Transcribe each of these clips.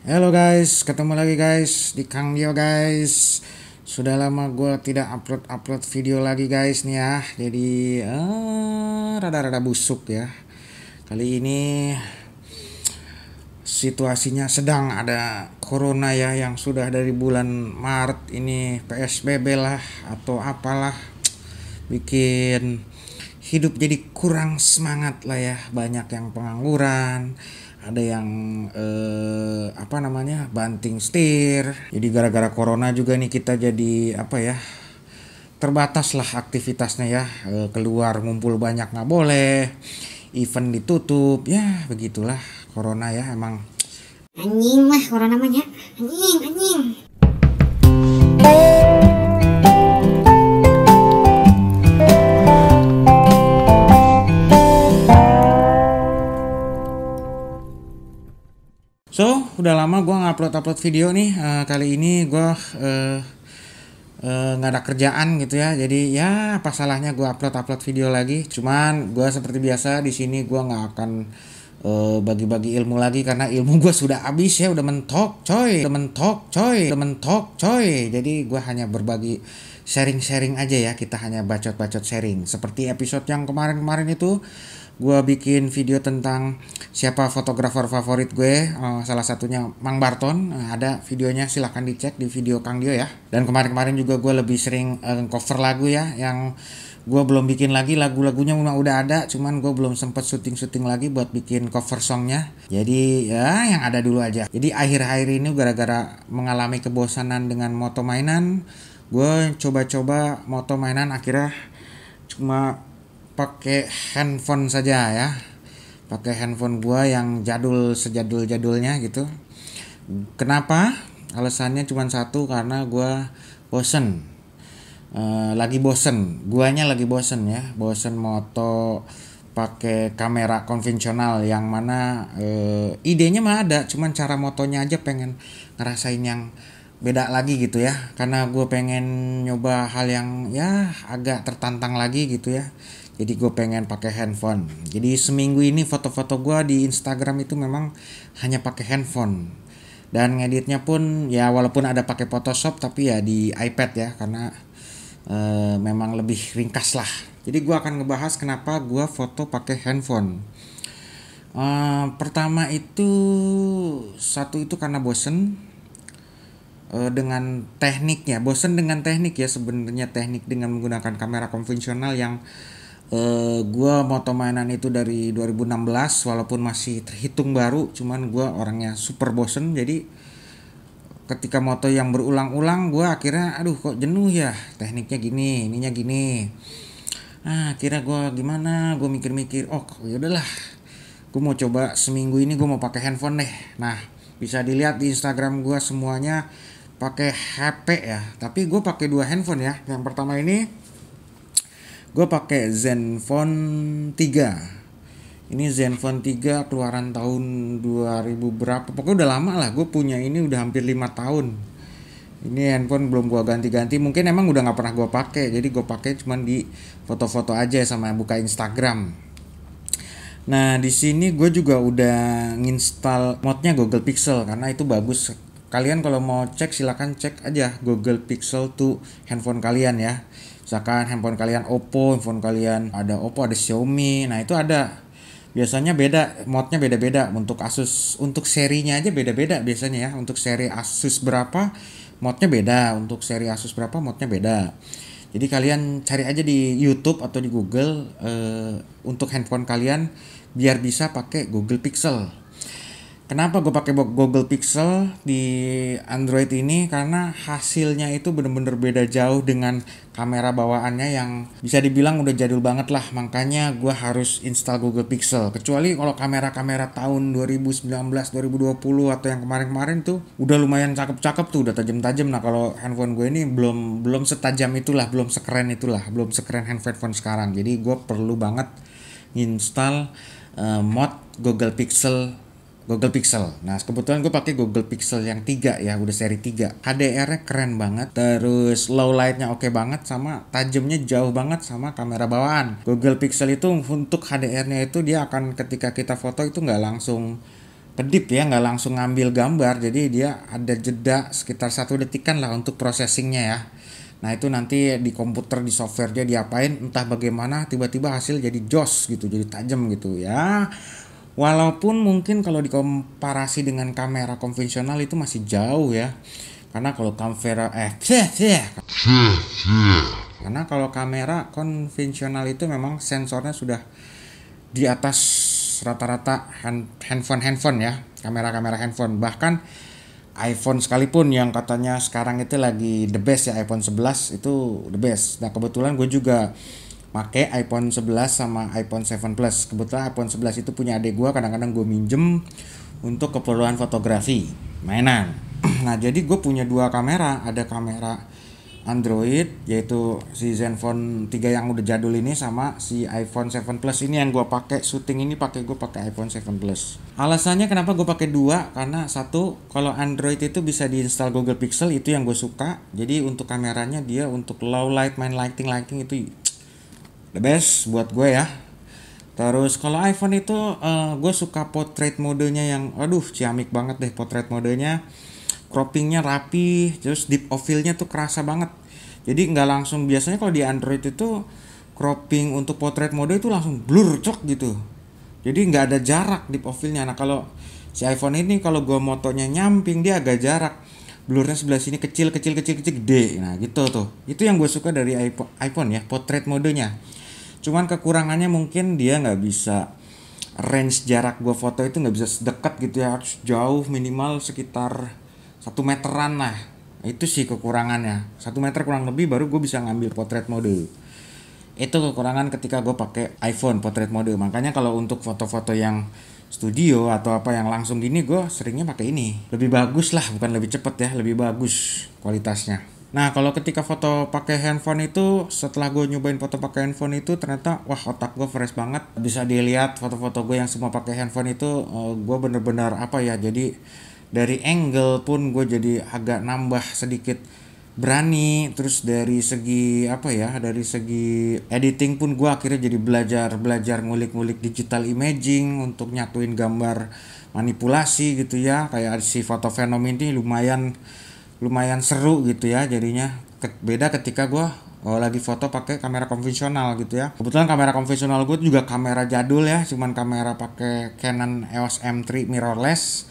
Halo guys, ketemu lagi guys di Kang Dio guys. Sudah lama gue tidak upload video lagi guys nih ya. Jadi rada-rada busuk ya. Kali ini situasinya sedang ada corona ya, yang sudah dari bulan Maret ini PSBB lah atau apalah, bikin hidup jadi kurang semangat lah ya. Banyak yang pengangguran, ada yang banting setir. Jadi gara-gara corona juga nih kita jadi terbatas lah aktivitasnya ya. Keluar ngumpul banyak nggak boleh, event ditutup ya, begitulah corona ya emang. Anjing mah corona mah ya. Anjing. So, udah lama gue upload video nih. Kali ini gue nggak ada kerjaan gitu ya. Jadi ya apa salahnya gue upload video lagi. Cuman gue seperti biasa di sini gue nggak akan bagi-bagi ilmu lagi, karena ilmu gue sudah habis ya, udah mentok coy. Jadi gue hanya berbagi sharing aja ya. Kita hanya bacot sharing. Seperti episode yang kemarin itu, gue bikin video tentang siapa fotografer favorit gue, salah satunya Mang Barton. Ada videonya, silahkan dicek di video Kang Dio ya. Dan kemarin juga gue lebih sering cover lagu ya, yang gue belum bikin lagi. Lagunya udah ada, cuman gue belum sempet syuting lagi buat bikin cover songnya. Jadi ya yang ada dulu aja. Jadi akhir-akhir ini gara-gara mengalami kebosanan dengan moto mainan, gue coba moto mainan, akhirnya cuma pakai handphone saja ya. Pakai handphone gua yang sejadul-jadulnya gitu. Kenapa? Alasannya cuma satu, karena gua bosen. Guanya lagi bosen ya. Bosen moto pakai kamera konvensional, yang mana idenya mah ada, cuman cara motonya aja pengen ngerasain yang beda lagi gitu ya. Karena gue pengen nyoba hal yang ya agak tertantang lagi gitu ya. Jadi gue pengen pakai handphone. Jadi seminggu ini foto-foto gue di Instagram itu memang hanya pakai handphone. Dan ngeditnya pun ya walaupun ada pakai Photoshop, tapi ya di iPad ya, karena memang lebih ringkas lah. Jadi gue akan ngebahas kenapa gue foto pakai handphone. Pertama itu, satu itu karena bosen dengan tekniknya. Bosen dengan teknik ya, sebenarnya teknik dengan menggunakan kamera konvensional yang gue moto mainan itu dari 2016, walaupun masih terhitung baru, cuman gue orangnya super bosen. Jadi ketika moto yang berulang-ulang, gue akhirnya kok jenuh ya, tekniknya gini, ininya gini. Akhirnya gue gimana, gue mikir-mikir, yaudahlah, gue mau coba seminggu ini gue mau pakai handphone deh. Nah, bisa dilihat di Instagram gue semuanya pakai HP ya, tapi gue pakai 2 handphone ya. Yang pertama ini gue pakai Zenfone 3. Ini Zenfone 3 keluaran tahun 2000 berapa, pokoknya udah lama lah. Gue punya ini udah hampir 5 tahun. Ini handphone belum gue ganti-ganti, mungkin emang udah gak pernah gue pakai. Jadi gue pakai cuman di foto-foto aja sama buka Instagram. Nah, di sini gue juga udah nginstal modnya Google Pixel, karena itu bagus. Kalian kalau mau cek silakan cek aja Google Pixel tuh handphone kalian ya. Misalkan handphone kalian Oppo, handphone kalian ada Oppo, ada Xiaomi. Nah, itu ada. Biasanya beda, modnya beda-beda. Untuk Asus, untuk serinya aja beda-beda biasanya ya. Untuk seri Asus berapa, modnya beda. Untuk seri Asus berapa, modnya beda. Jadi kalian cari aja di YouTube atau di Google untuk handphone kalian biar bisa pakai Google Pixel. Kenapa gue pakai Google Pixel di Android ini? Karena hasilnya itu bener-bener beda jauh dengan kamera bawaannya yang bisa dibilang udah jadul banget lah. Makanya gue harus install Google Pixel. Kecuali kalau kamera-kamera tahun 2019, 2020 atau yang kemarin-kemarin tuh udah lumayan cakep-cakep tuh, udah tajam-tajam. Nah, kalau handphone gue ini belum setajam itulah, belum sekeren handphone sekarang. Jadi gue perlu banget install mod Google Pixel. Nah, kebetulan gue pakai Google Pixel yang 3 ya, udah seri 3. HDR-nya keren banget, terus low light-nya oke banget, sama tajamnya jauh banget sama kamera bawaan. Google Pixel itu untuk HDR-nya itu dia akan ketika kita foto itu nggak langsung kedip ya, nggak langsung ngambil gambar, jadi dia ada jeda sekitar 1 detikan lah untuk processingnya ya. Nah itu nanti di komputer, di software dia diapain entah bagaimana, tiba-tiba hasil jadi jos gitu, jadi tajam gitu ya. Walaupun mungkin kalau dikomparasi dengan kamera konvensional itu masih jauh ya. Karena kalau kamera karena kalau kamera konvensional itu memang sensornya sudah di atas rata-rata handphone ya, kamera-kamera handphone. Bahkan iPhone sekalipun yang katanya sekarang itu lagi the best ya, iPhone 11 itu the best. Nah kebetulan gue juga pakai iPhone 11 sama iPhone 7 Plus. Kebetulan iPhone 11 itu punya adik gue, kadang-kadang gue minjem untuk keperluan fotografi mainan. Nah jadi gue punya 2 kamera, ada kamera Android yaitu si Zenfone 3 yang udah jadul ini, sama si iPhone 7 Plus ini yang gue pakai syuting ini, gue pakai iPhone 7 Plus. Alasannya kenapa gue pakai 2, karena satu, kalau Android itu bisa diinstal Google Pixel, itu yang gue suka. Jadi untuk kameranya dia untuk low light, main lighting itu the best buat gue ya. Terus kalau iPhone itu gue suka portrait modenya yang aduh ciamik banget deh portrait modenya. Croppingnya rapi, terus deep of field-nya tuh kerasa banget. Jadi nggak langsung, biasanya kalau di Android itu cropping untuk portrait mode itu langsung blur cok gitu. Jadi nggak ada jarak deep of field-nya. Nah kalau si iPhone ini kalau gue motonya nyamping dia agak jarak. Blurnya sebelah sini kecil gede. Nah gitu tuh. Itu yang gue suka dari iPhone ya, portrait modenya. Cuman kekurangannya mungkin dia nggak bisa range jarak gue foto itu nggak bisa sedekat gitu ya, harus jauh, minimal sekitar 1 meteran lah. Itu sih kekurangannya, 1 meter kurang lebih baru gue bisa ngambil portrait mode. Itu kekurangan ketika gue pakai iPhone portrait mode. Makanya kalau untuk foto-foto yang studio atau apa yang langsung gini, gue seringnya pakai ini. Lebih bagus lah, bukan lebih cepet ya, lebih bagus kualitasnya. Nah kalau ketika foto pakai handphone itu, setelah gue nyobain foto pakai handphone itu, ternyata wah otak gue fresh banget. Bisa dilihat foto-foto gue yang semua pakai handphone itu, gue bener-bener apa ya, jadi dari angle pun gue jadi agak nambah sedikit berani. Terus dari segi apa ya, dari segi editing pun gue akhirnya jadi belajar ngulik-ngulik digital imaging untuk nyatuin gambar manipulasi gitu ya. Kayak si foto Venom ini lumayan seru gitu ya jadinya. Beda ketika gue lagi foto pakai kamera konvensional gitu ya. Kebetulan kamera konvensional gue juga kamera jadul ya, cuman kamera pakai Canon EOS M3 mirrorless.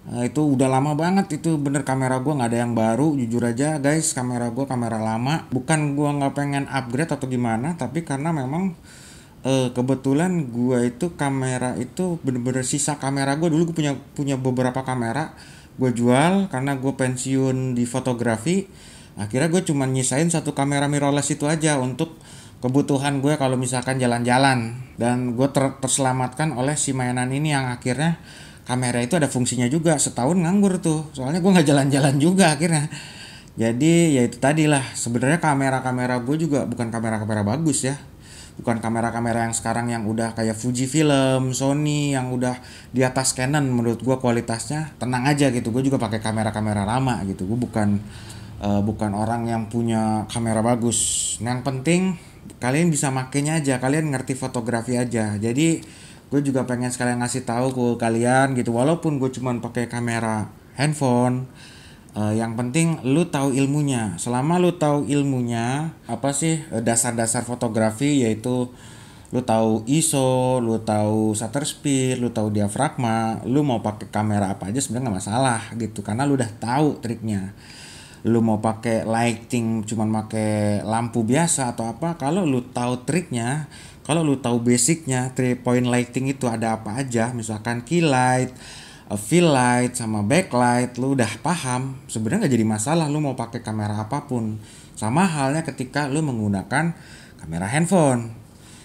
Itu udah lama banget, itu bener kamera gue nggak ada yang baru, jujur aja guys, kamera gue kamera lama. Bukan gue nggak pengen upgrade atau gimana, tapi karena memang kebetulan gue itu kamera itu bener-bener sisa kamera gue. Dulu gue punya beberapa kamera, gue jual karena gue pensiun di fotografi. Akhirnya gue cuma nyisain 1 kamera mirrorless itu aja untuk kebutuhan gue kalau misalkan jalan-jalan. Dan gue terselamatkan oleh si mainan ini yang akhirnya kamera itu ada fungsinya juga. Setahun nganggur tuh, soalnya gue nggak jalan-jalan juga akhirnya. Jadi ya itu tadi lah, sebenarnya kamera gue juga bukan kamera bagus ya, bukan kamera yang sekarang yang udah kayak Fujifilm, Sony yang udah di atas Canon. Menurut gue kualitasnya tenang aja gitu. Gue juga pakai kamera lama gitu. Gue bukan orang yang punya kamera bagus. Yang penting kalian bisa makainya aja, kalian ngerti fotografi aja. Jadi gue juga pengen sekalian ngasih tahu ke kalian gitu, walaupun gue cuman pakai kamera handphone, yang penting lu tahu ilmunya. Selama lu tahu ilmunya apa sih, dasar-dasar fotografi, yaitu lu tahu ISO, lu tahu shutter speed, lu tahu diafragma, lu mau pakai kamera apa aja sebenarnya nggak masalah gitu, karena lu udah tahu triknya. Lu mau pakai lighting cuman pakai lampu biasa atau apa, kalau lu tahu triknya, kalau lu tahu basicnya, 3 point lighting itu ada apa aja, misalkan key light, fill light, sama backlight, lu udah paham, sebenarnya nggak jadi masalah lu mau pakai kamera apapun. Sama halnya ketika lu menggunakan kamera handphone,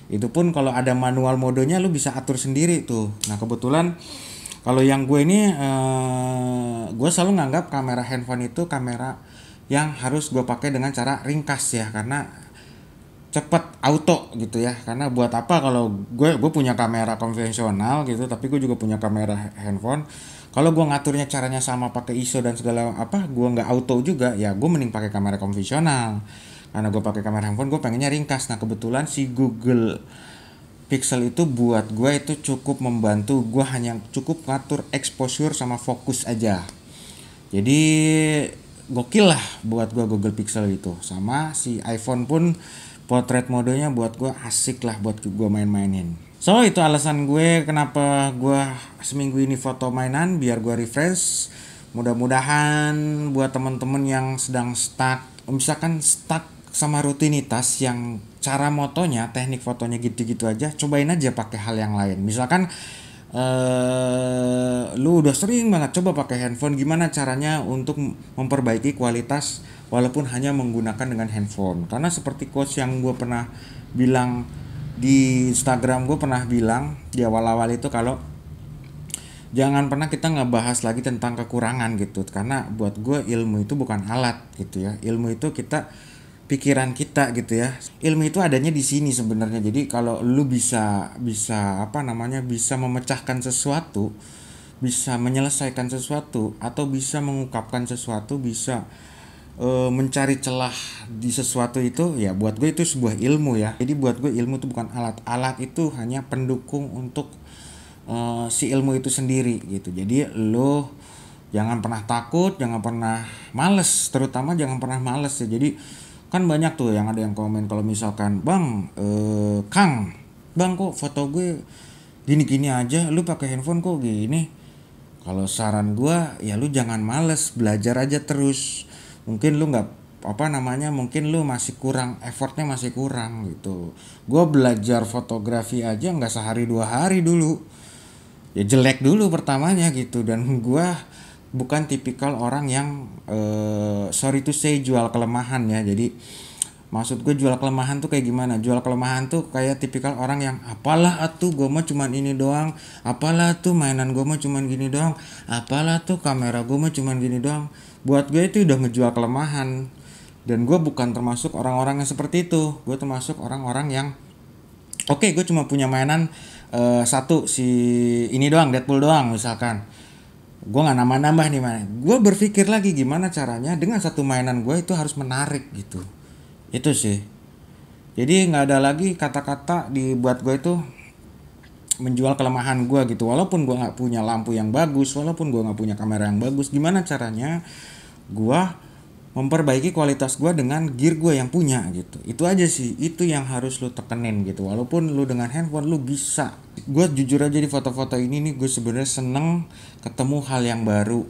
itu pun kalau ada manual modenya lu bisa atur sendiri tuh. Nah kebetulan kalau yang gue ini, gue selalu nganggap kamera handphone itu kamera yang harus gue pakai dengan cara ringkas ya, karena cepet auto gitu ya. Karena buat apa kalau gue punya kamera konvensional gitu, tapi gue juga punya kamera handphone. Kalau gue ngaturnya caranya sama pakai ISO dan segala apa, gue nggak auto juga ya, gue mending pakai kamera konvensional. Karena gue pakai kamera handphone, gue pengennya ringkas. Nah kebetulan si Google pixel itu buat gue itu cukup membantu. Gue hanya cukup ngatur exposure sama fokus aja. Jadi gokil lah buat gue Google Pixel itu. Sama si iPhone pun portrait modenya buat gue asik lah buat gue main-mainin. So itu alasan gue kenapa gue seminggu ini foto mainan, biar gue refresh. Mudah-mudahan buat temen-temen yang sedang stuck, misalkan stuck sama rutinitas yang cara motonya, teknik fotonya gitu-gitu aja, cobain aja pakai hal yang lain. Misalkan lu udah sering banget coba pakai handphone, gimana caranya untuk memperbaiki kualitas walaupun hanya menggunakan dengan handphone. Karena seperti quotes yang gue pernah bilang di Instagram, gue pernah bilang di awal-awal itu kalau jangan pernah kita ngebahas lagi tentang kekurangan gitu. Karena buat gue ilmu itu bukan alat gitu ya. Ilmu itu pikiran kita gitu ya. Ilmu itu adanya di sini sebenarnya. Jadi kalau lu bisa memecahkan sesuatu, bisa menyelesaikan sesuatu, atau bisa mengungkapkan sesuatu, bisa mencari celah di sesuatu, itu ya buat gue itu sebuah ilmu ya. Jadi buat gue ilmu itu bukan alat. Alat itu hanya pendukung untuk si ilmu itu sendiri gitu. Jadi lo jangan pernah takut, jangan pernah males, terutama jangan pernah males ya. Jadi kan banyak tuh yang ada yang komen kalau misalkan bang kok foto gue gini-gini aja, lu pakai handphone kok gini. Kalau saran gue ya lu jangan males, belajar aja terus. Mungkin lu mungkin lu masih kurang, effortnya masih kurang gitu. Gue belajar fotografi aja nggak sehari 2 hari dulu, ya jelek dulu pertamanya gitu. Dan gue bukan tipikal orang yang sorry to say jual kelemahan ya. Jadi maksud gue jual kelemahan tuh kayak gimana? Jual kelemahan tuh kayak tipikal orang yang apalah atuh gue mah cuman ini doang, apalah tuh mainan gue mah cuman gini doang, apalah tuh kamera gue mah cuman gini doang. Buat gue itu udah ngejual kelemahan. Dan gue bukan termasuk orang-orang yang seperti itu. Gue termasuk orang-orang yang oke, gue cuma punya mainan satu, si ini doang, Deadpool doang misalkan. Gue nggak nambah-nambah nih mana. Gue berpikir lagi gimana caranya dengan satu mainan gue itu harus menarik gitu. Itu sih. Jadi nggak ada lagi kata-kata dibuat gue itu menjual kelemahan gue gitu. Walaupun gue nggak punya lampu yang bagus, walaupun gue nggak punya kamera yang bagus, gimana caranya gue memperbaiki kualitas gue dengan gear gue yang punya gitu. Itu aja sih, itu yang harus lu tekenin gitu. Walaupun lu dengan handphone lu bisa. Gue jujur aja di foto-foto ini nih, gue sebenarnya seneng ketemu hal yang baru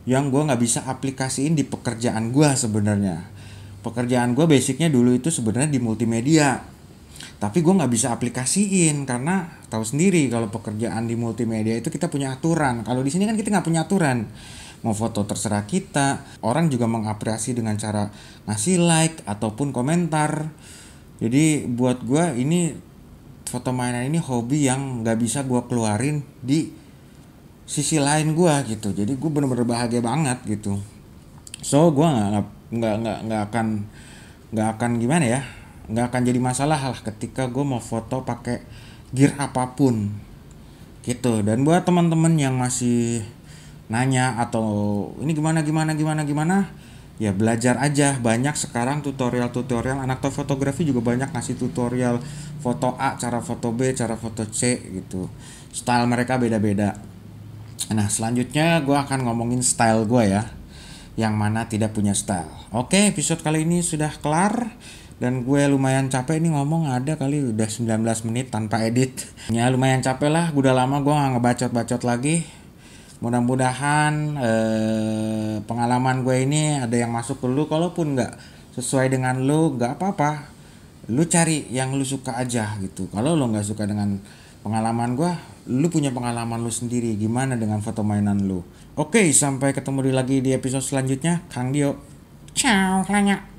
yang gue nggak bisa aplikasiin di pekerjaan gue sebenarnya. Pekerjaan gue basicnya dulu itu sebenarnya di multimedia, tapi gue nggak bisa aplikasiin karena tahu sendiri kalau pekerjaan di multimedia itu kita punya aturan. Kalau di sini kan kita nggak punya aturan. Mau foto terserah kita, orang juga mengapresiasi dengan cara ngasih like ataupun komentar. Jadi buat gue ini foto mainan ini hobi yang nggak bisa gue keluarin di sisi lain gue gitu. Jadi gue bener-bener bahagia banget gitu. So gue nggak akan gimana ya, nggak akan jadi masalah lah ketika gue mau foto pakai gear apapun gitu. Dan buat teman-teman yang masih nanya atau ini gimana ya, belajar aja. Banyak sekarang tutorial anak fotografi juga banyak ngasih tutorial foto A, cara foto B, cara foto C gitu. Style mereka beda-beda. Nah selanjutnya gue akan ngomongin style gue ya, yang mana tidak punya style. Oke, episode kali ini sudah kelar. Dan gue lumayan capek nih ngomong, ada kali udah 19 menit tanpa edit. Ya lumayan capek lah, udah lama gue gak ngebacot-bacot lagi. Mudah-mudahan pengalaman gue ini ada yang masuk ke lu. Kalaupun gak sesuai dengan lu, gak apa-apa, lu cari yang lu suka aja gitu. Kalau lu gak suka dengan pengalaman gue, lu punya pengalaman lu sendiri gimana dengan foto mainan lu. Oke, sampai ketemu lagi di episode selanjutnya. Kang Dio, ciao, lanya.